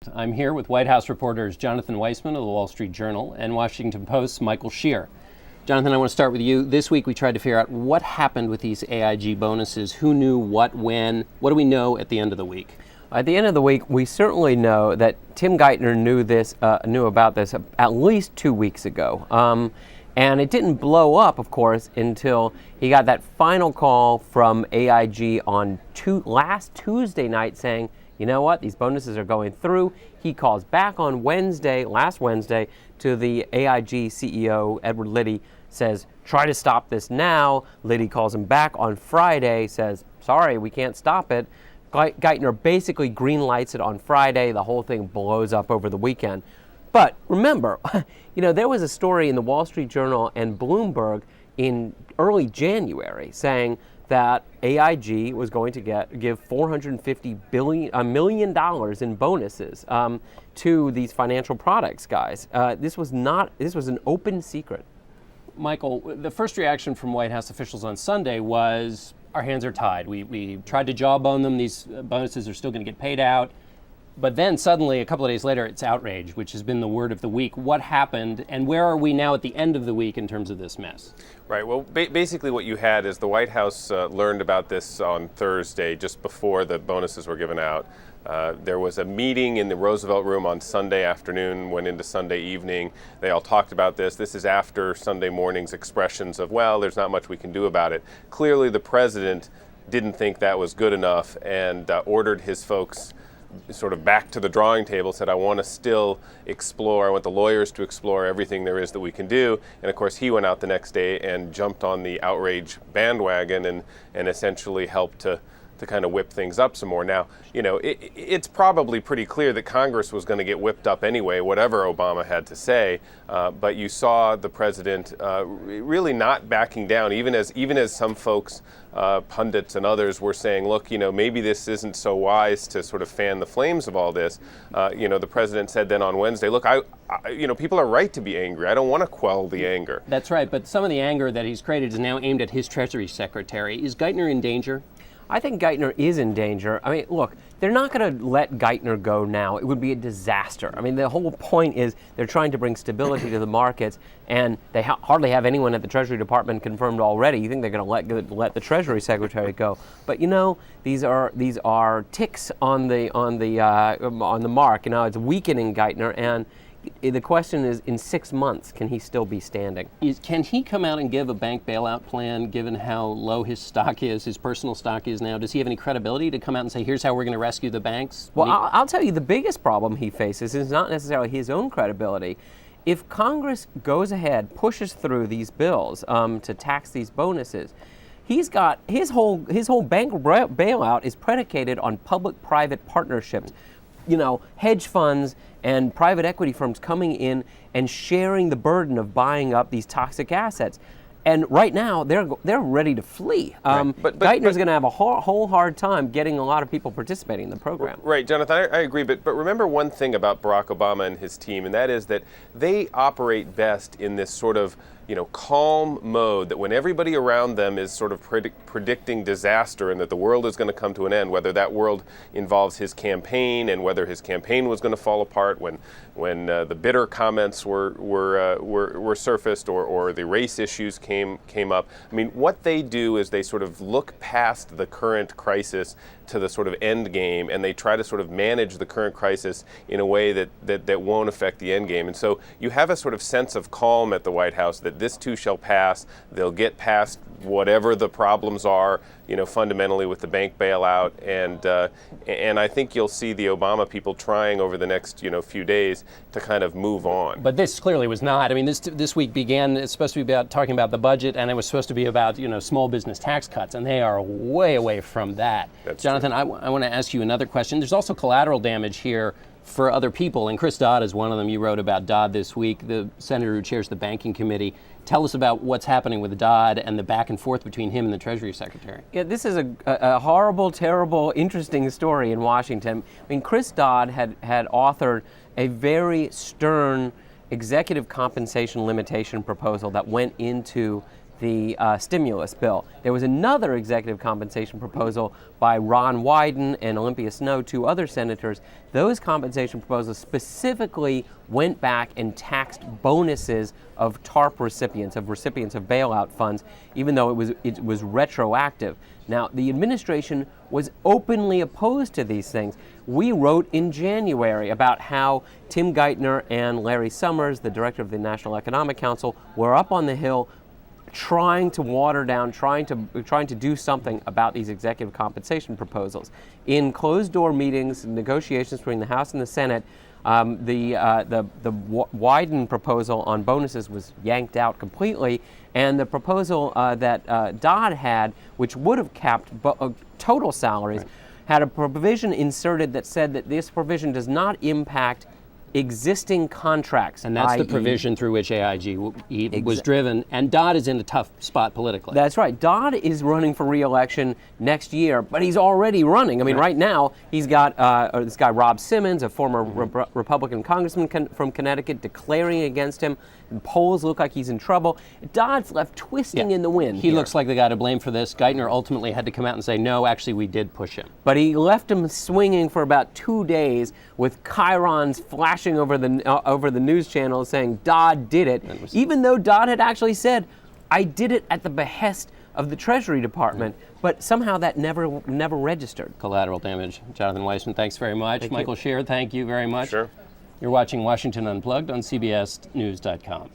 Dissect. I'm here with White House reporters Jonathan Weisman of the Wall Street Journal and Washington Post's Michael Shear. Jonathan, I want to start with you. This week we tried to figure out what happened with these AIG bonuses. Who knew what, when? What do we know at the end of the week? At the end of the week, we certainly know that Tim Geithner knew about this at least 2 weeks ago. And it didn't blow up, of course, until he got that final call from AIG on last Tuesday night saying, you know what, these bonuses are going through. He calls back on last Wednesday, to the AIG CEO, Edward Liddy, says, try to stop this now. Liddy calls him back on Friday, says, sorry, we can't stop it. Geithner basically green lights it on Friday. The whole thing blows up over the weekend. But remember, there was a story in the Wall Street Journal and Bloomberg in early January saying that AIG was going to give $450 million in bonuses to these financial products guys. This was an open secret. Michael, the first reaction from White House officials on Sunday was, our hands are tied. We tried to jawbone them. These bonuses are still going to get paid out. But then suddenly, a couple of days later, it's outrage, which has been the word of the week. What happened, and where are we now at the end of the week in terms of this mess? Right. Well, basically what you had is the White House learned about this on Thursday, just before the bonuses were given out. There was a meeting in the Roosevelt Room on Sunday afternoon, went into Sunday evening. They all talked about this. This is after Sunday morning's expressions of, well, there's not much we can do about it. Clearly, the president didn't think that was good enough and ordered his folks sort of back to the drawing table, said, I want to still explore, I want the lawyers to explore everything there is that we can do. And of course, he went out the next day and jumped on the outrage bandwagon and essentially helped to kind of whip things up some more. Now, it's probably pretty clear that Congress was going to get whipped up anyway, whatever Obama had to say. But you saw the president really not backing down, even as some folks, pundits and others, were saying, look, maybe this isn't so wise to sort of fan the flames of all this. The president said then on Wednesday, look, I people are right to be angry. I don't want to quell the anger. That's right. But some of the anger that he's created is now aimed at his Treasury Secretary. Is Geithner in danger? I think Geithner is in danger. I mean, look, they're not going to let Geithner go now. It would be a disaster. I mean, the whole point is they're trying to bring stability to the markets, and they hardly have anyone at the Treasury Department confirmed already. You think they're going to let the Treasury Secretary go? But these are ticks on the mark. It's weakening Geithner, and the question is, in 6 months, can he still be standing? Can he come out and give a bank bailout plan, given how low his stock is, his personal stock is now? Does he have any credibility to come out and say, here's how we're going to rescue the banks? Well, I'll tell you, the biggest problem he faces is not necessarily his own credibility. If Congress goes ahead, pushes through these bills to tax these bonuses, he's got his whole bank bailout is predicated on public-private partnerships. Hedge funds and private equity firms coming in and sharing the burden of buying up these toxic assets. And right now, they're ready to flee. Right. But Geithner's going to have a whole hard time getting a lot of people participating in the program. Right, Jonathan, I agree. But remember one thing about Barack Obama and his team, and that is that they operate best in this sort of calm mode, that when everybody around them is sort of predicting disaster and that the world is going to come to an end, whether that world involves his campaign and whether his campaign was going to fall apart when the bitter comments were surfaced or the race issues came up. I mean, what they do is they sort of look past the current crisis to the sort of end game, and they try to sort of manage the current crisis in a way that won't affect the end game. And so you have a sort of sense of calm at the White House that this too shall pass. They'll get past whatever the problems are, fundamentally with the bank bailout, and I think you'll see the Obama people trying over the next few days to kind of move on. But this clearly was not. I mean, this week began. It's supposed to be about talking about the budget, and it was supposed to be about small business tax cuts, and they are way away from that. That's Jonathan, I want to ask you another question. There's also collateral damage here for other people, and Chris Dodd is one of them. You wrote about Dodd this week, the senator who chairs the banking committee. Tell us about what's happening with Dodd and the back and forth between him and the Treasury Secretary. Yeah, this is a horrible, terrible, interesting story in Washington. I mean, Chris Dodd had authored a very stern executive compensation limitation proposal that went into the stimulus bill. There was another executive compensation proposal by Ron Wyden and Olympia Snowe, 2 other senators. Those compensation proposals specifically went back and taxed bonuses of TARP recipients, of bailout funds, even though it was retroactive. Now, the administration was openly opposed to these things. We wrote in January about how Tim Geithner and Larry Summers, the director of the National Economic Council, were up on the Hill trying to water down, trying to do something about these executive compensation proposals. In closed-door meetings, negotiations between the House and the Senate, the Wyden proposal on bonuses was yanked out completely, and the proposal that Dodd had, which would have capped total salaries, had a provision inserted that said that this provision does not impact existing contracts. And that's the provision through which AIG was driven, and Dodd is in a tough spot politically. That's right. Dodd is running for re-election next year, but he's already running. I mean, right now, he's got this guy Rob Simmons, a former Republican congressman from Connecticut, declaring against him. The polls look like he's in trouble. Dodd's left twisting in the wind. He looks like the guy to blame for this. Geithner ultimately had to come out and say, no, actually, we did push him. But he left him swinging for about 2 days with chyrons flashing over the news channels saying Dodd did it, even though Dodd had actually said, I did it at the behest of the Treasury Department. But somehow that never registered. Collateral damage. Jonathan Weisman, thanks very much. Thank Michael you. Shear, thank you very much. Sure. You're watching Washington Unplugged on CBSNews.com.